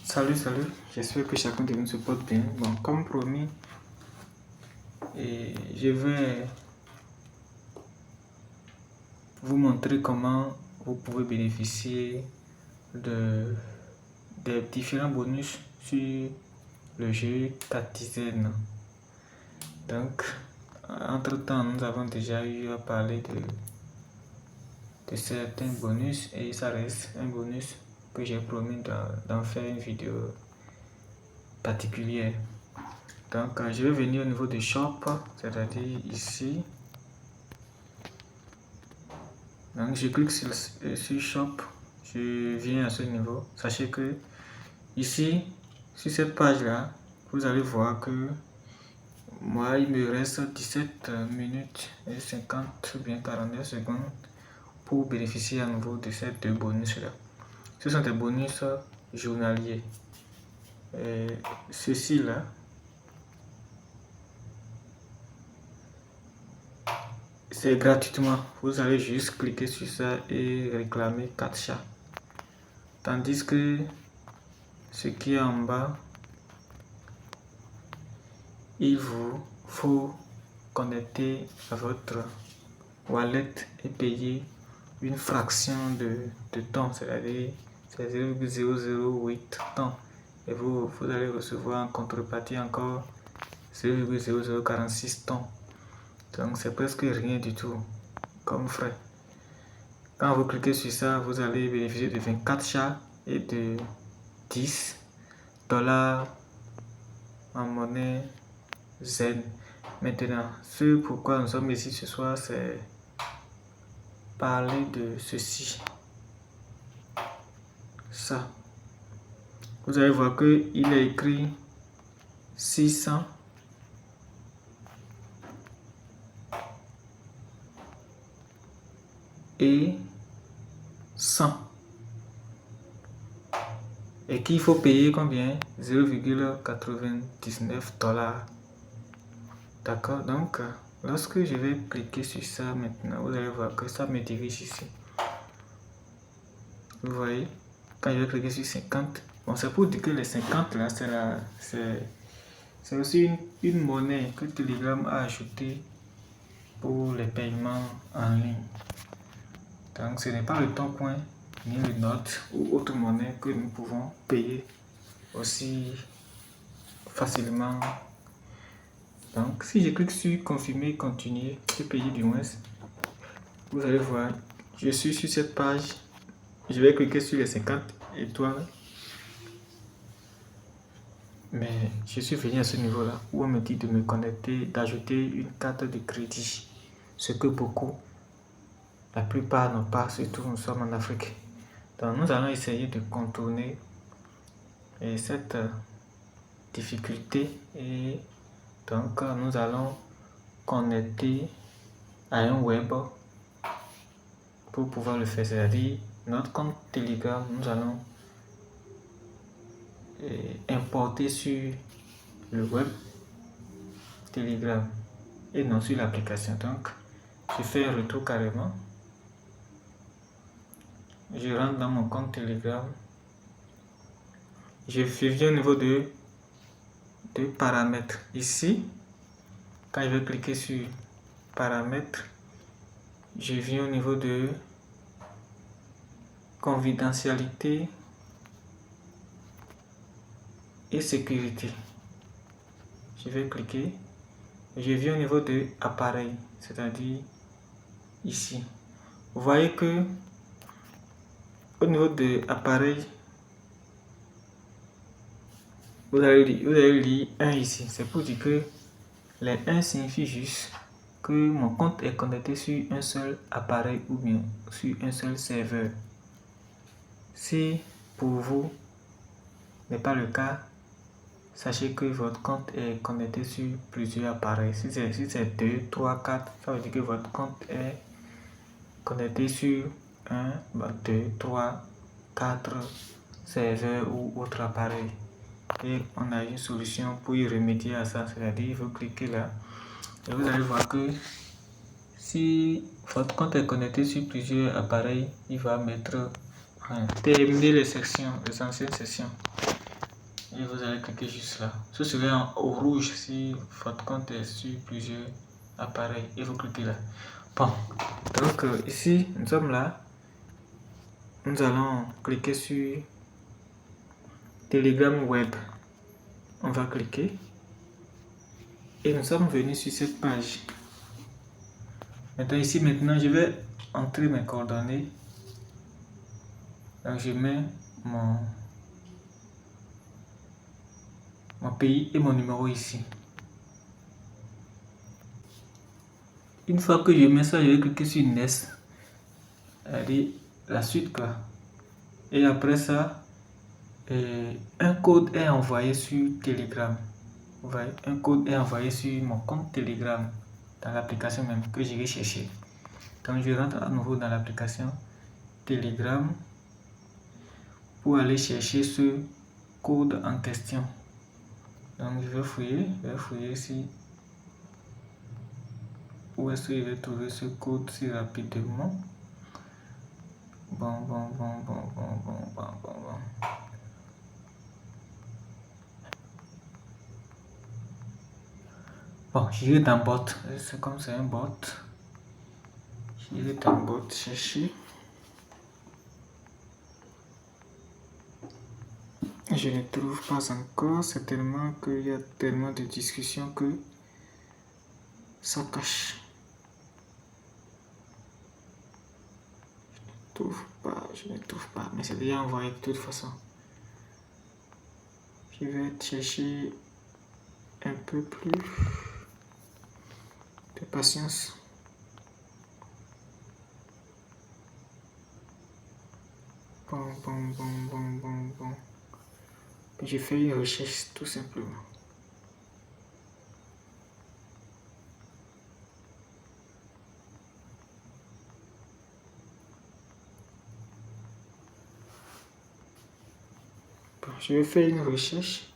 Salut, j'espère que chacun de nous se porte bien. Bon, comme promis, je vais vous montrer comment vous pouvez bénéficier des différents bonus sur le jeu Tatizen. Donc, entre-temps, nous avons déjà eu à parler de certains bonus et ça reste un bonus que j'ai promis d'en faire une vidéo particulière. Donc je vais venir au niveau de shop, c'est-à-dire ici. Donc je clique sur shop, je viens à ce niveau. Sachez que ici, sur cette page là, vous allez voir que moi il me reste 17 minutes et 50 ou bien 49 secondes pour bénéficier à nouveau de ces deux bonus là. Ce sont des bonus journaliers. Ceci là, c'est gratuitement. Vous allez juste cliquer sur ça et réclamer 4 chats. Tandis que ce qui est en bas, il vous faut connecter à votre wallet et payer une fraction de temps, c'est-à-dire 0,008 temps. Et vous allez recevoir en contrepartie encore 0,0046 temps. Donc c'est presque rien du tout comme frais. Quand vous cliquez sur ça, vous allez bénéficier de 24 chats et de 10 dollars en monnaie zen. Maintenant, ce pourquoi nous sommes ici ce soir, c'est parler de ceci. Ça. Vous allez voir qu'il est écrit 600 et 100. Et qu'il faut payer combien? 0,99 dollars. D'accord, donc lorsque je vais cliquer sur ça maintenant, vous allez voir que ça me dirige ici. Vous voyez, quand je vais cliquer sur 50, bon, c'est pour dire que les 50 là, c'est aussi une monnaie que Telegram a ajoutée pour les paiements en ligne. Donc ce n'est pas le Toncoin ni le Note ou autre monnaie que nous pouvons payer aussi facilement. Donc si je clique sur confirmer, continuer et payer du moins, vous allez voir, je suis sur cette page, je vais cliquer sur les 50 étoiles. Mais je suis venu à ce niveau là où on me dit de me connecter, d'ajouter une carte de crédit. Ce que beaucoup, la plupart n'ont pas, surtout nous sommes en Afrique. Donc nous allons essayer de contourner cette difficulté et donc nous allons connecter à un web pour pouvoir le faire, c'est-à-dire notre compte Telegram, nous allons importer sur le web Telegram et non sur l'application. Donc je fais un retour carrément, je rentre dans mon compte Telegram, je viens au niveau de paramètres. Ici, quand je vais cliquer sur paramètres, je viens au niveau de confidentialité et sécurité. Je vais cliquer, je viens au niveau de appareil, c'est-à-dire ici. Vous voyez que au niveau de appareil, vous allez lire 1 ici. C'est pour dire que les 1 signifie juste que mon compte est connecté sur un seul appareil ou bien sur un seul serveur. Si pour vous n'est pas le cas, sachez que votre compte est connecté sur plusieurs appareils. Si c'est 2, 3, 4, ça veut dire que votre compte est connecté sur 1, 2, 3, 4 serveurs ou autre appareil. Et on a une solution pour y remédier à ça, c'est-à-dire vous cliquez là et vous allez voir que si votre compte est connecté sur plusieurs appareils, il va mettre terminer les sections, les anciennes sessions. Et vous allez cliquer juste là. Ce serait au rouge si votre compte est sur plusieurs appareils. Et vous cliquez là. Bon, donc ici, nous sommes là. Nous allons cliquer sur Telegram Web. On va cliquer. Et nous sommes venus sur cette page. Maintenant, ici, je vais entrer mes coordonnées. Donc, je mets mon pays et mon numéro ici. Une fois que je mets ça, je vais cliquer sur Next. C'est-à-dire la suite, quoi. Et après ça, un code est envoyé sur Telegram. Vous voyez, un code est envoyé sur mon compte Telegram dans l'application même que je vais chercher. Donc je rentre à nouveau dans l'application Telegram pour aller chercher ce code en question. Donc je vais fouiller ici. Où est-ce que je vais trouver ce code si rapidement? Bon. Bon, j'irai dans bot. C'est comme c'est un bot. J'irai dans bot chercher. Je ne trouve pas encore. Certainement qu'il y a tellement de discussions que ça cache. Je ne trouve pas. Mais c'est déjà envoyé de toute façon. Je vais chercher un peu plus de patience. Bon. J'ai fait une recherche tout simplement. Bon, je vais faire une recherche.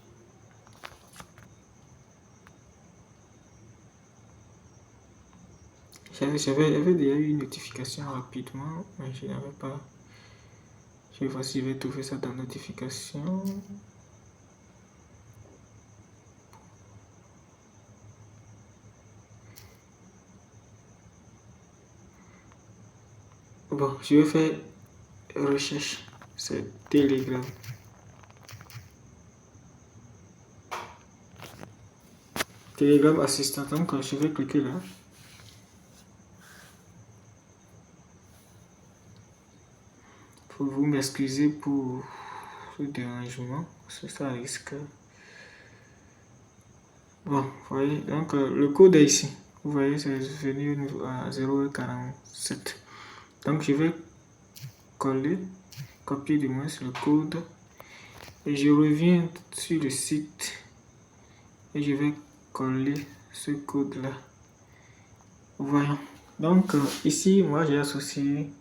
J'avais déjà eu une notification rapidement, mais je n'avais pas. Je vais voir si je vais trouver ça dans notification. Bon, je vais faire recherche. C'est Telegram. Telegram assistant. Donc, je vais cliquer là. Faut vous m'excuser pour ce dérangement. Parce que ça risque. Bon, vous voyez, donc le code est ici. Vous voyez, c'est venu à 0,47. Donc, je vais copier du moins le code. Et je reviens sur le site. Et je vais coller ce code là. Voyons. Donc, ici, moi, j'ai associé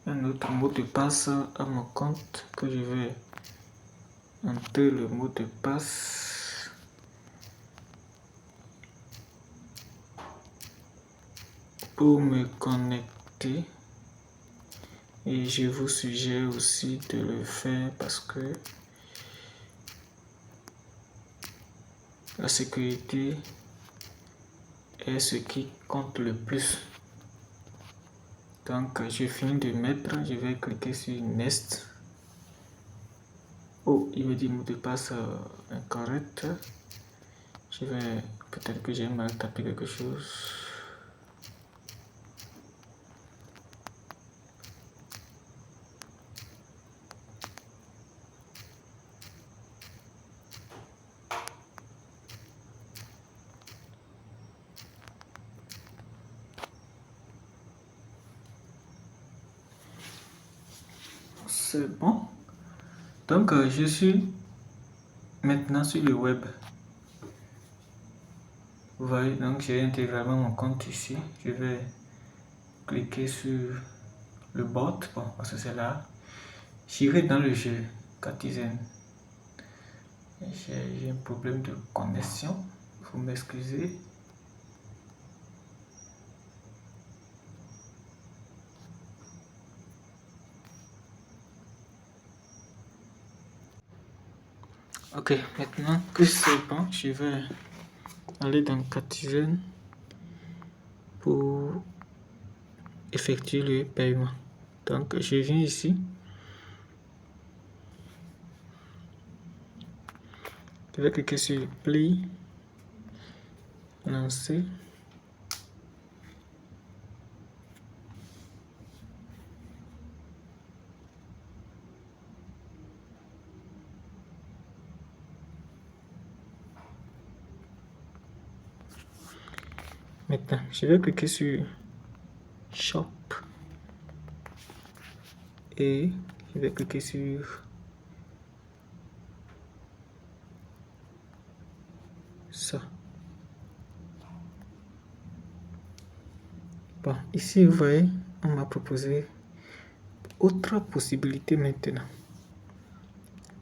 un autre mot de passe à mon compte que je vais entrer le mot de passe. Pour me connecter. Et je vous suggère aussi de le faire parce que la sécurité est ce qui compte le plus. Donc, je finis de mettre, je vais cliquer sur Next. Oh, il me dit mot de passe incorrect. Je vais, peut-être que j'ai mal tapé quelque chose. C'est bon. Donc, je suis maintenant sur le web. Vous voyez, donc j'ai intégralement mon compte ici. Je vais cliquer sur le bot, bon, parce que c'est là. J'irai dans le jeu Catizen. J'ai un problème de connexion. Vous m'excusez. Ok, maintenant que c'est bon, je vais aller dans Catizen pour effectuer le paiement. Donc, je viens ici. Je vais cliquer sur Play, lancer. Maintenant, je vais cliquer sur Shop et je vais cliquer sur ça. Bon, ici, vous voyez, on m'a proposé autre possibilité maintenant.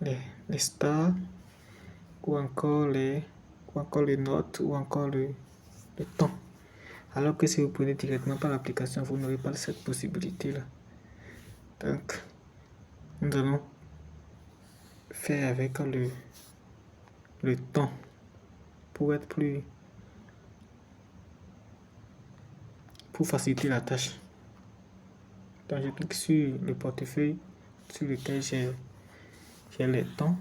Les stars, ou encore les notes, ou encore le temps. Alors que si vous prenez directement par l'application, vous n'aurez pas cette possibilité-là. Donc, nous allons faire avec le temps pour être pour faciliter la tâche. Donc, je clique sur le portefeuille sur lequel j'ai les temps.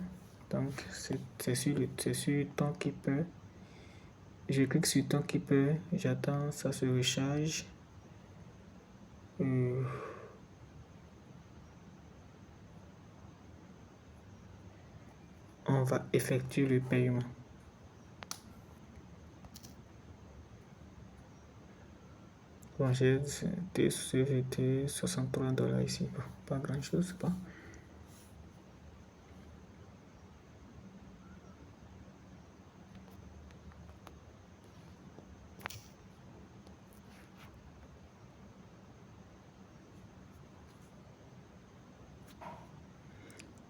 Donc, c'est sur temps qui peut. Je clique sur temps qui peut. J'attends, ça se recharge. On va effectuer le paiement. Bon, j'ai des CVT 63 $ ici. Pas grand chose, pas.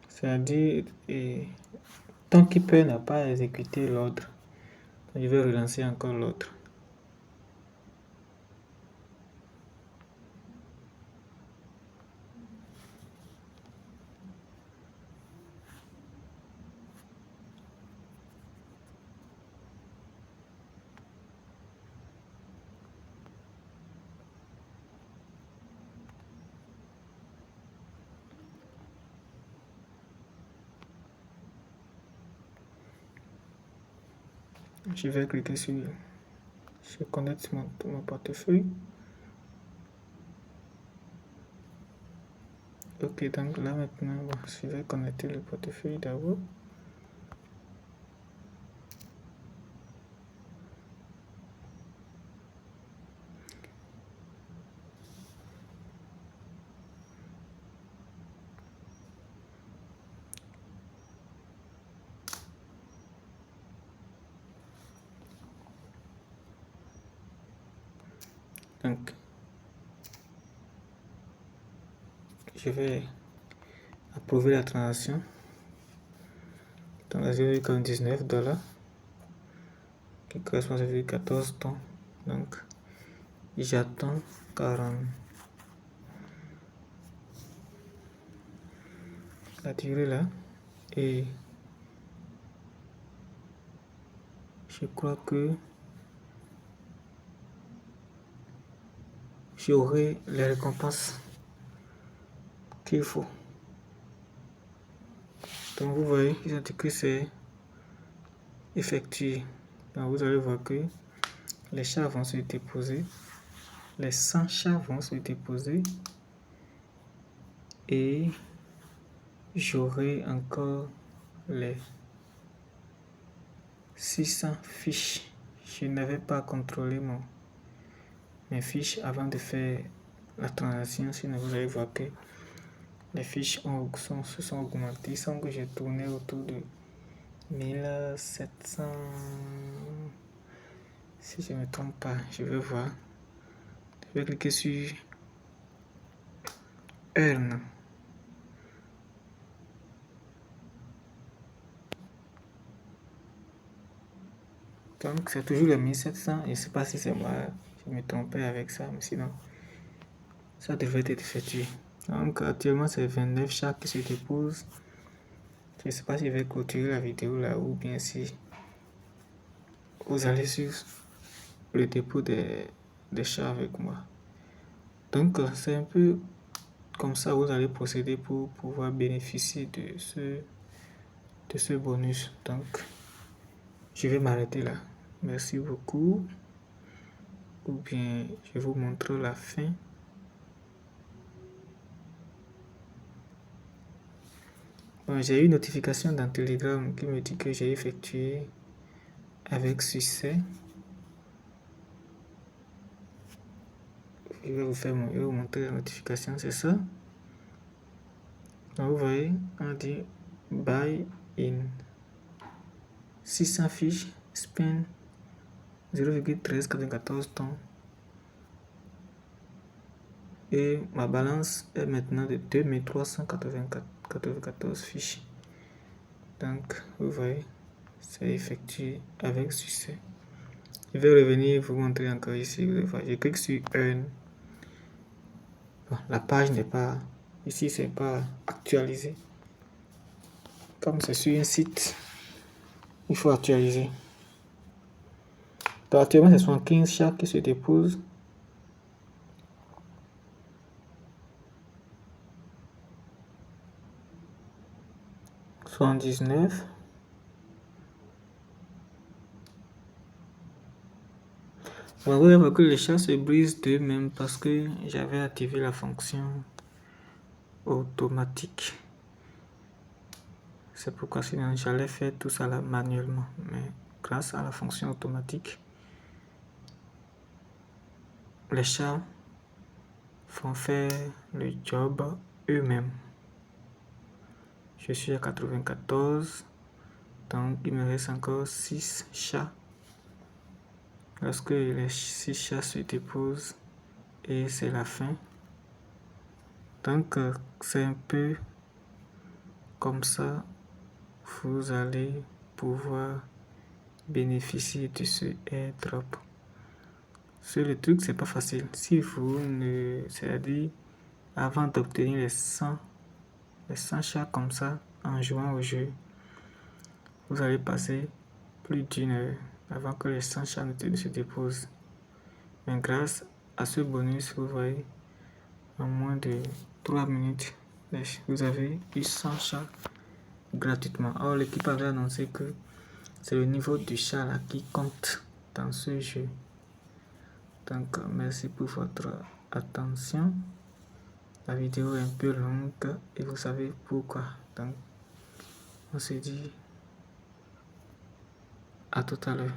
C'est-à-dire, tant Keeper n'a pas exécuté l'ordre, je vais relancer encore l'ordre. Je vais cliquer sur je connecte mon portefeuille. Ok, donc là maintenant, bon, je vais connecter le portefeuille d'abord. Donc, je vais approuver la transaction dans la 0,19 $ qui correspond à 0,14 temps. Donc, j'attends 40. La durée là et je crois que j'aurai les récompenses qu'il faut. Donc vous voyez, ils ont dit que c'est effectué. Donc vous allez voir que les chats vont se déposer, les 100 chats vont se déposer et j'aurai encore les 600 fiches. Je n'avais pas contrôlé mes fiches avant de faire la transaction, sinon vous allez voir que les fiches se sont augmentées sans que j'ai tourné autour de 1700. Si je ne me trompe pas, je vais voir. Je vais cliquer sur Earn. Donc c'est toujours les 1700. Je ne sais pas si c'est moi, je me trompais avec ça, mais sinon ça devrait être effectué. Donc actuellement c'est 29 chats qui se déposent. Je ne sais pas si je vais clôturer la vidéo là ou bien si vous allez sur le dépôt des chats avec moi. Donc, c'est un peu comme ça vous allez procéder pour pouvoir bénéficier de ce bonus. Donc, je vais m'arrêter là. Merci beaucoup. Ou bien, je vous montre la fin. Bon, j'ai eu une notification dans Telegram qui me dit que j'ai effectué avec succès. Je vais vous montrer la notification, c'est ça. Donc, vous voyez, on dit buy in 600 fiches, spin 0,1394 tonnes. Et ma balance est maintenant de 2394 fiches. Donc, vous voyez, c'est effectué avec succès. Je vais revenir vous montrer encore ici. Je clique sur Earn. Bon, la page n'est pas... Ici, c'est pas actualisé. Comme c'est sur un site, il faut actualiser. Donc, actuellement, ce sont 15 chats qui se déposent. Soit 19. Bon, vous voyez que les chats se brisent d'eux-mêmes parce que j'avais activé la fonction automatique. C'est pourquoi sinon j'allais faire tout ça là manuellement. Mais grâce à la fonction automatique, les chats font faire le job eux-mêmes. Je suis à 94. Donc il me reste encore 6 chats. Lorsque les 6 chats se déposent et c'est la fin. Donc c'est un peu comme ça. Vous allez pouvoir bénéficier de ce airdrop. Le truc, c'est pas facile. Si vous ne... C'est-à-dire, avant d'obtenir les 100 chats comme ça, en jouant au jeu, vous allez passer plus d'une heure avant que les 100 chats ne se déposent. Mais grâce à ce bonus, vous voyez, en moins de 3 minutes, vous avez eu 100 chats gratuitement. Or, l'équipe avait annoncé que c'est le niveau du chat là qui compte dans ce jeu. Donc, merci pour votre attention. La vidéo est un peu longue et vous savez pourquoi. Donc, on se dit à tout à l'heure.